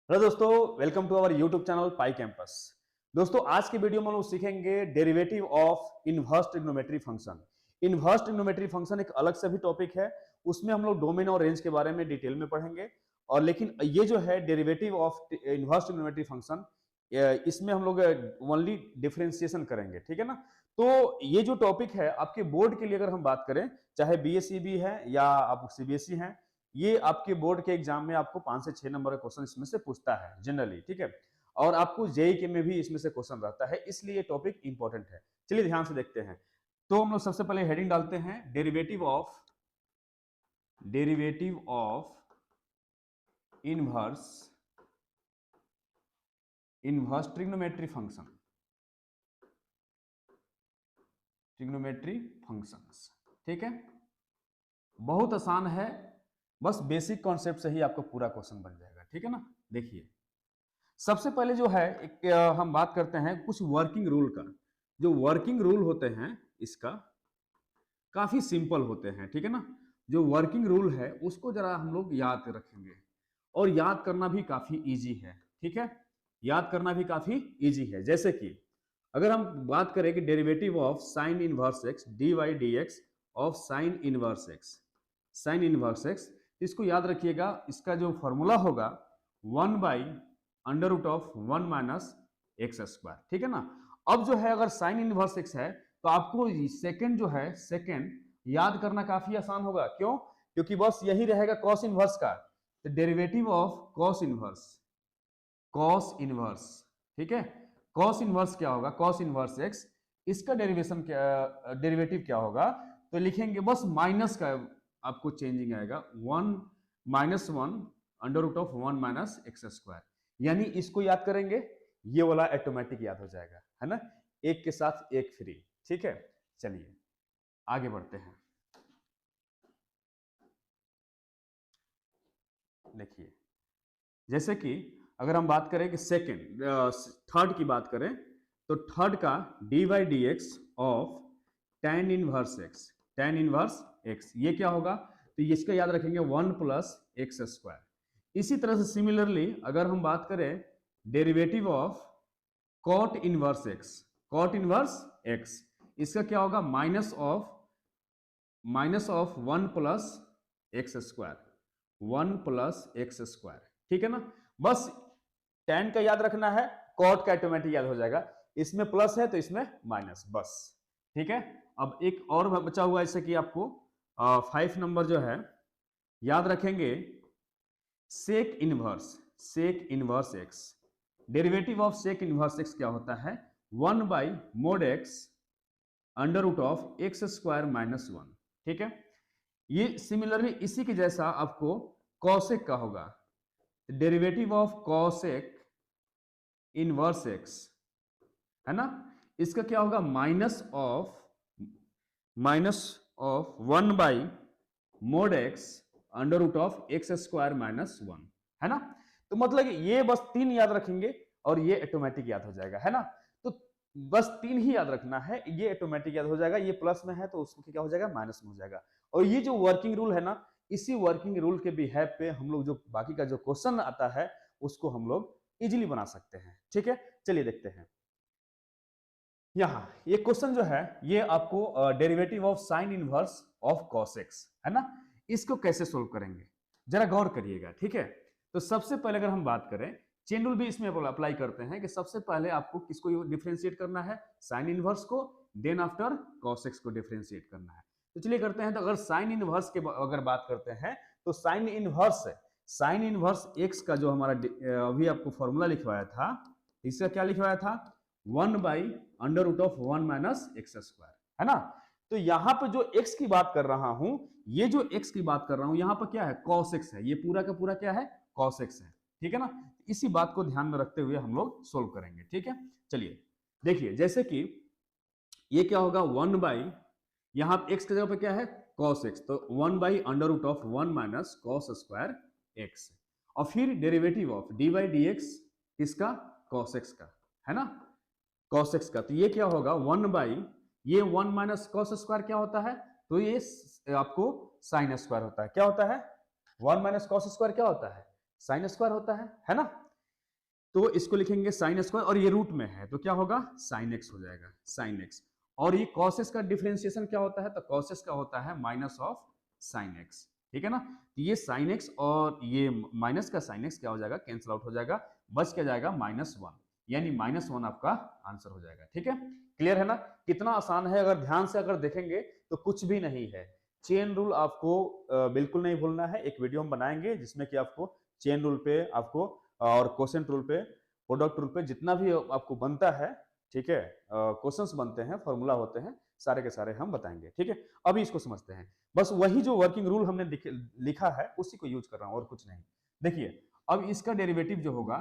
Hello दोस्तों, welcome to our YouTube channel Pi Campus. दोस्तों, आज की वीडियो में हम लोग सीखेंगे derivative of inverse trigonometry function. Inverse trigonometry function एक अलग से भी टॉपिक है, उसमें हम लोग डोमेन और रेंज के बारे में डिटेल में पढ़ेंगे। और लेकिन ये जो है derivative of inverse trigonometry function, इसमें हम लोग ओनली डिफरेंशिएशन करेंगे, ठीक है ना। तो ये जो टॉपिक है आपके बोर्ड के लिए, अगर हम बात करें, चाहे बीएसईबी है या आप सीबीएसई हैं, ये आपके बोर्ड के एग्जाम में आपको 5 से 6 नंबर का क्वेश्चन इसमें से पूछता है जनरली, ठीक है। और आपको जेई के में भी इसमें से क्वेश्चन रहता है, इसलिए टॉपिक इंपॉर्टेंट है। चलिए ध्यान से देखते हैं। तो हम लोग सबसे पहले हेडिंग डालते हैं derivative of inverse trigonometry functions, ठीक है। बहुत आसान है, बस बेसिक कॉन्सेप्ट से ही आपको पूरा क्वेश्चन बन जाएगा, ठीक है ना। देखिए, सबसे पहले जो है एक हम बात करते हैं कुछ वर्किंग रूल का। जो वर्किंग रूल होते हैं इसका काफी सिंपल होते हैं, ठीक है ना। जो वर्किंग रूल है उसको जरा हम लोग याद रखेंगे, और याद करना भी काफी इजी है, ठीक है। याद करना भी काफी इजी है। जैसे कि अगर हम बात करें कि derivative of sine inverse x d y d x of sine inverse x, इसको याद रखिएगा। इसका जो फॉर्मूला होगा 1/√1 माइनस एक्स स्क्वायर, ठीक है ना। अब जो है अगर साइन इनवर्स एक्स है तो आपको सेकंड जो है, सेकंड याद करना काफी आसान होगा। क्यों? क्योंकि बस यही रहेगा कॉस इनवर्स का। तो डेरिवेटिव ऑफ कॉस इनवर्स, ठीक है। कॉस इनवर्स क्या होगा? कॉस इनवर्स एक्स, इसका डेरिवेटिव क्या होगा? तो लिखेंगे बस माइनस का, आपको चेंजिंग आएगा 1 - 1 √1 माइनस एक्स स्क्वायर। यानी इसको याद करेंगे, ये वाला ऑटोमेटिक याद हो जाएगा, है ना। एक के साथ एक फ्री, ठीक है। चलिए आगे बढ़ते हैं। देखिए, जैसे कि अगर हम बात करें कि थर्ड की बात करें, तो थर्ड का d y d x of tan inverse x, ये क्या होगा? तो इसका याद रखेंगे 1 + एक्स स्क्वायर। इसी तरह से सिमिलरली अगर हम बात करें derivative of cot inverse x, इसका क्या होगा? माइनस ऑफ 1 + एक्स स्क्वायर, ठीक है ना। बस tan का याद रखना है, cot का ऑटोमेटिक याद हो जाएगा। इसमें प्लस है तो इसमें माइनस, बस, ठीक है। अब एक और बचा हुआ है, जैसे कि आपको 5 नंबर जो है याद रखेंगे sec inverse x. Derivative of sec inverse x क्या होता है? 1/mod x √(x square minus 1), ठीक है। ये सिमिलरली इसी के जैसा आपको कॉसेक का होगा। Derivative of cosec inverse x, है ना, इसका क्या होगा? Minus of 1/mod x √(x square minus 1), है ना। तो मतलब ये बस 3 याद रखेंगे और ये ऑटोमेटिक याद हो जाएगा, है ना। तो बस 3 ही याद रखना है, ये ऑटोमेटिक याद हो जाएगा। ये प्लस में है तो उसको क्या हो जाएगा? माइनस में हो जाएगा। और ये जो वर्किंग रूल है ना, इसी वर्किंग रूल के बिहेव पे हम लोग जो बाकी का जो क्वेश्चन आता है उसको हम लोग इजीली बना सकते हैं, ठीक है। चलिए देखते हैं। यहाँ ये क्वेश्चन जो है ये आपको derivative of sine inverse of cos x, है ना। इसको कैसे सोल्व करेंगे जरा गौर करिएगा, ठीक है। तो सबसे पहले अगर हम बात करें, चेन रूल भी इसमें अप्लाई करते हैं कि सबसे पहले आपको किसको डिफरेंशिएट करना है? साइन इनवर्स को, देन आफ्टर कॉस एक्स को डिफरेंशिएट करना है। तो चलिए करते हैं। तो अगर साइन इनवर्स के अगर बात करते हैं तो साइन इनवर्स एक्स का जो हमारा अभी आपको फॉर्मूला लिखवाया था, इसका क्या लिखवाया था? 1/√(1 माइनस एक्स स्क्वायर), है ना। तो यहां पर जो x की बात कर रहा हूं, ये जो x की बात कर रहा हूं यहां पर क्या है? cos x है। ये पूरा का पूरा क्या है? cos x है, ठीक है ना। इसी बात को ध्यान में रखते हुए हम लोग सोल्व करेंगे, ठीक है। चलिए देखिए, जैसे कि ये क्या होगा? 1 यहां x की जगह पे क्या है? cos x, तो 1/√(1 माइनस cos स्क्वायर x। और फिर डेरिवेटिव ऑफ dy dx, किसका? cos x का, है ना, cos x का। तो ये क्या होगा? 1 माइनस cos स्क्वायर क्या होता है? तो ये आपको साइन स्क्वायर होता है। क्या होता है? 1 माइनस cos स्क्वायर क्या होता है? साइन स्क्वायर होता है ना। तो इसको लिखेंगे साइन स्क्वायर और ये रूट में है तो क्या होगा साइन एक्स हो जाएगा, साइन एक्स। और ये कॉसेस का डिफरेंशिएशन क्या होता है, तो कॉसेस का होता है माइनस ऑफ साइन एक्स, ठीक है ना। तो ये साइन एक्स और ये माइनस का साइन एक्स क्या हो जाएगा, कैंसिल आउट हो जाएगा, बच क्या जाएगा -1, यानी -1 आपका आंसर हो जाएगा। ठीक है, क्लियर है ना, कितना आसान है। अगर ध्यान से अगर देखेंगे तो कुछ भी नहीं है। चेन रूल आपको बिल्कुल नहीं भूलना है। एक वीडियो हम बनाएंगे जिसमें कि आपको चेन रूल पे आपको और कोसेंट रूल पे, प्रोडक्ट रूल पे जितना भी आपको बनता है, ठीक है, क्वेश्चंस बनते हैं, फॉर्मूला होते हैं, सारे के सारे हम बताएंगे। ठीक है, अभी इसको समझते हैं। बस वही जो वर्किंग रूल हमने लिखा है उसी को यूज कर रहा हूं और कुछ नहीं। देखिए अब इसका डेरिवेटिव जो होगा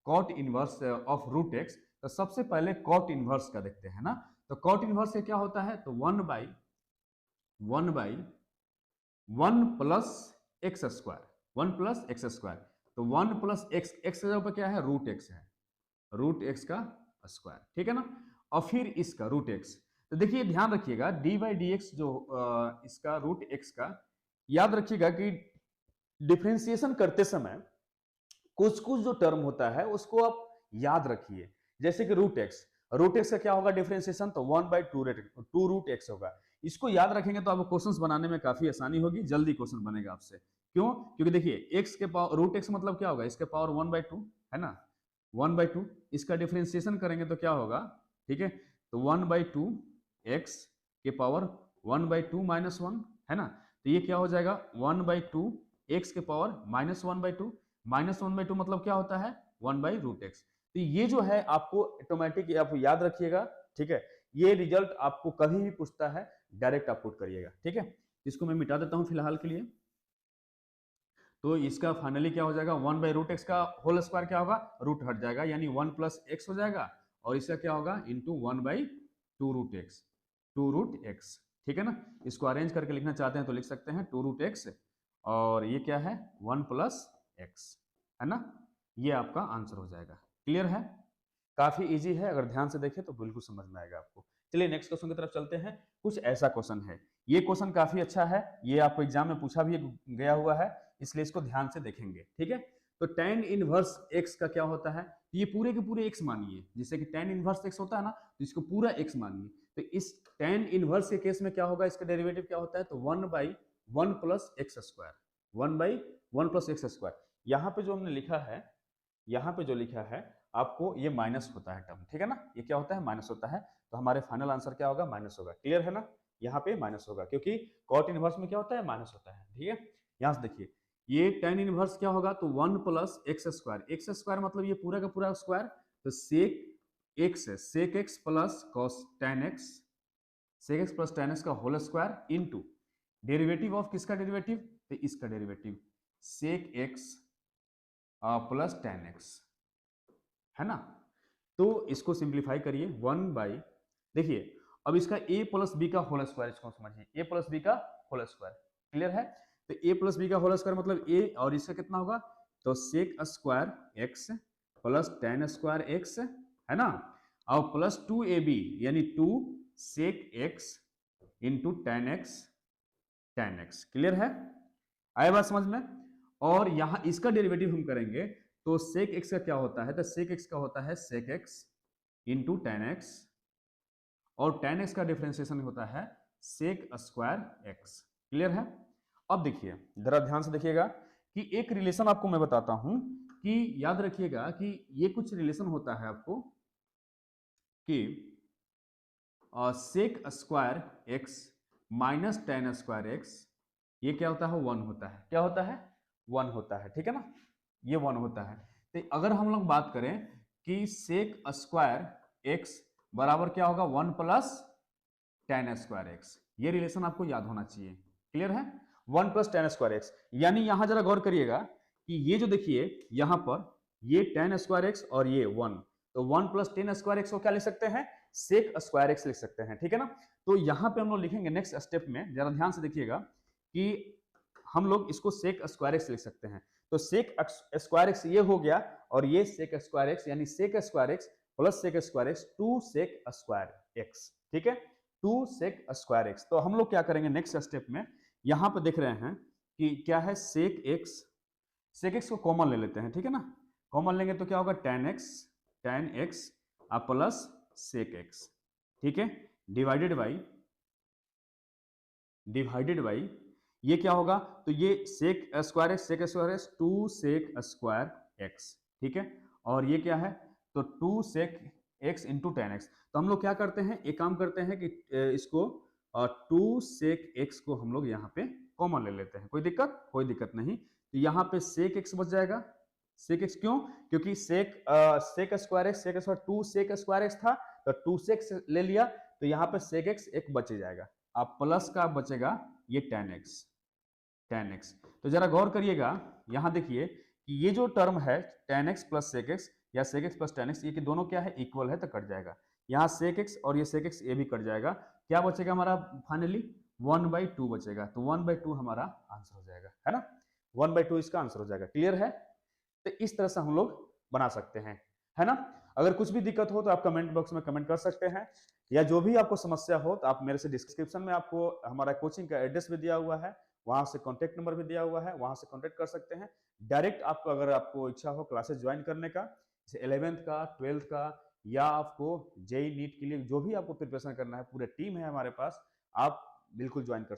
cot inverse of root x, तो सबसे पहले कॉट इनवर्स का देखते हैं ना। तो कॉट इनवर्स से क्या होता है, तो 1/1 plus x square, 1 plus x square. तो 1 प्लस एक्स, एक्स का ऊपर क्या है, रूट एक्स है, रूट एक्स का स्क्वायर, ठीक है ना। और फिर इसका रूट एक्स, तो देखिए ध्यान रखिएगा डी बाई डी एक्स जो इसका रूट एक्स का, याद रखिएगा कि डिफरेंशिएशन करते समय कुछ कुछ जो टर्म होता है उसको आप याद रखिए। जैसे कि रूट एक्स का क्या होगा डिफरेंशिएशन, तो 1/2 रूट एक्स होगा। इसको याद रखेंगे तो आपको क्वेश्चंस बनाने में काफी आसानी होगी, जल्दी क्वेश्चन बनेगा आपसे। क्यों, क्योंकि देखिए एक्स के पावर रूट एक्स मतलब क्या होगा, इसके पावर 1/2 है ना, 1/2। इसका डिफरेंशिएशन करेंगे तो क्या होगा, ठीक है, तो 1/2 एक्स के पावर 1/2 -1 है ना। तो ये क्या हो जाएगा 1/2 एक्स के पावर -1/2, -1/2 मतलब क्या होता है 1/√x। तो ये जो है आपको ऑटोमेटिक आप याद रखिएगा, ठीक है। ये रिजल्ट आपको कभी भी पूछता है डायरेक्ट आप पुट करिएगा, ठीक है। इसको मैं मिटा देता हूं फिलहाल के लिए। तो इसका फाइनली क्या हो जाएगा 1/√x का होल स्क्वायर क्या होगा, रूट हट जाएगा, यानी 1 प्लस एक्स हो जाएगा। और इसका क्या होगा इंटू 1/2√x, 2√x, ठीक है ना। इसको अरेंज करके लिखना चाहते हैं तो लिख सकते हैं 2√x, और ये क्या है 1 प्लस एक्स, है ना। ये आपका आंसर हो जाएगा। क्लियर है, काफी इजी है, अगर ध्यान से देखें तो बिल्कुल समझ में आएगा आपको। चलिए नेक्स्ट क्वेश्चन की तरफ चलते हैं। कुछ ऐसा क्वेश्चन है, ये क्वेश्चन काफी अच्छा है, ये आपको एग्जाम में पूछा भी गया हुआ है, इसलिए इसको ध्यान से देखेंगे, ठीक है। तो tan इनवर्स x का क्या होता है, ये पूरे के पूरे x मानिए, जिससे कि tan इनवर्स x होता है ना, तो इसको पूरा x मानिए। तो इस tan इनवर्स के केस में क्या होगा, इसका डेरिवेटिव क्या होता है, तो 1/1 plus x square, 1/1 plus x square. यहाँ पे जो हमने लिखा है, यहाँ पे जो लिखा है आपको ये माइनस होता है टर्म, ठीक है ना, ये क्या होता है माइनस होता है। तो हमारे फाइनल आंसर क्या होगा, माइनस होगा। क्लियर है ना, यहाँ पे माइनस होगा क्योंकि कॉट इनवर्स में क्या होता है माइनस होता है, ठीक है। यहाँ से देखिए ये tan इनवर्स क्या होगा, तो 1 प्लस एक्स स्क्वायर मतलब ये पूरा का पूरा स्क्वायर, तो सेक एक्स है, sec x plus cos tan x, sec x plus tan x का whole square into derivative of किसका डेरिवेटिव, तो इसका derivative sec x plus tan x, है ना। तो इसको सिंप्लीफाई करिए 1 देखिए अब इसका a प्लस बी का होल स्क्वायर, इसको समझिए a प्लस बी का होल स्क्वायर। क्लियर है, तो a प्लस बी का होल स्क्वायर मतलब a, और इसका कितना होगा, तो sec square x plus tan square x, है ना, और प्लस 2ab यानी 2 sec x into tan x. Clear है, आया बात समझ में। और यहाँ इसका डेरिवेटिव हम करेंगे तो सेक एक्स का क्या होता है, तो सेक एक्स का होता है sec x into tan x, और tan एक्स का डिफरेंशिएशन होता है सेक स्क्वायर एक्स। क्लियर है। अब देखिए जरा ध्यान से देखिएगा कि एक रिलेशन आपको मैं बताता हूं, कि याद रखिएगा कि ये कुछ रिलेशन होता है आपको कि sec square x minus tan square x, ये क्या होता है 1 होता है, क्या होता है 1 होता है, ठीक है ना, ये 1 होता है। तो अगर हम लोग बात करें कि सेक स्क्वायर एक्स बराबर क्या होगा 1 प्लस tan स्क्वायर एक्स, ये रिलेशन आपको याद होना चाहिए। क्लियर है, 1 प्लस tan स्क्वायर एक्स, यानी यहां जरा गौर करिएगा कि ये जो देखिए यहां पर ये tan स्क्वायर एक्स और ये 1, तो 1 प्लस tan स्क्वायर एक्स को क्या लिख सकते हैं, सेक स्क्वायर एक्स लिख सकते हैं, ठीक है ना। तो यहां पे हम लोग लिखेंगे नेक्स्ट स्टेप में, जरा ध्यान से देखिएगा कि हम लोग इसको सेक स्क्वायर एक्स लिख सकते हैं। तो सेक स्क्वायर एक्स ये हो गया, और ये सेक स्क्वायर एक्स, यानी sec square x plus sec square x 2 sec square x, ठीक है, 2 सेक स्क्वायर एक्स। तो हम लोग क्या करेंगे नेक्स्ट स्टेप में, यहां पर देख रहे हैं कि क्या है सेक एक्स को कॉमन ले लेते हैं, ठीक है ना, कॉमन लेंगे तो क्या होगा, tan x plus sec x, ठीक है, डिवाइडेड बाई ये क्या होगा, तो ये sec square x, sec square x, two sec square x, ठीक है, और ये क्या है, तो two sec x into tan x. तो हम लोग क्या करते हैं, एक काम करते हैं कि इसको टू सेक एक्स को हम लोग यहाँ पे कॉमन ले लेते हैं, कोई दिक्कत नहीं। तो यहाँ पे सेक एक्स बच जाएगा, सेक एक्स क्यों, क्योंकि sec square x, sec square two sec square x था, तो टू सेक ले लिया, तो यहाँ पे सेक एक्स एक बच जाएगा, अब प्लस का बचेगा ये टेन एक्स। तो जरा गौर करिएगा, यहाँ देखिए कि ये जो टर्म है tan x plus sec x या sec x plus tan x, ये कि दोनों क्या है, इक्वल है, तो कट जाएगा, यहाँ सेक एक्स और ये सेक एक्स ये भी कट जाएगा, क्या बचेगा हमारा फाइनली 1/2 बचेगा, तो 1/2 हमारा आंसर हो जाएगा, है ना, 1/2 इसका आंसर हो जाएगा। क्लियर है, तो इस तरह से हम लोग बना सकते हैं, है ना। अगर कुछ भी दिक्कत हो तो आप कमेंट बॉक्स में कमेंट कर सकते हैं, या जो भी आपको समस्या हो तो आप मेरे से डिस्क्रिप्शन में आपको हमारा कोचिंग का एड्रेस भी दिया हुआ है, वहां से कॉन्टेक्ट नंबर भी दिया हुआ है, वहां से कॉन्टेक्ट कर सकते हैं डायरेक्ट। आपको अगर आपको इच्छा हो क्लासेस ज्वाइन करने का, जैसे 11th का, 12th का, या आपको जेई नीट के लिए जो भी आपको प्रिपरेशन करना है, पूरे टीम है हमारे पास, आप बिल्कुल ज्वाइन कर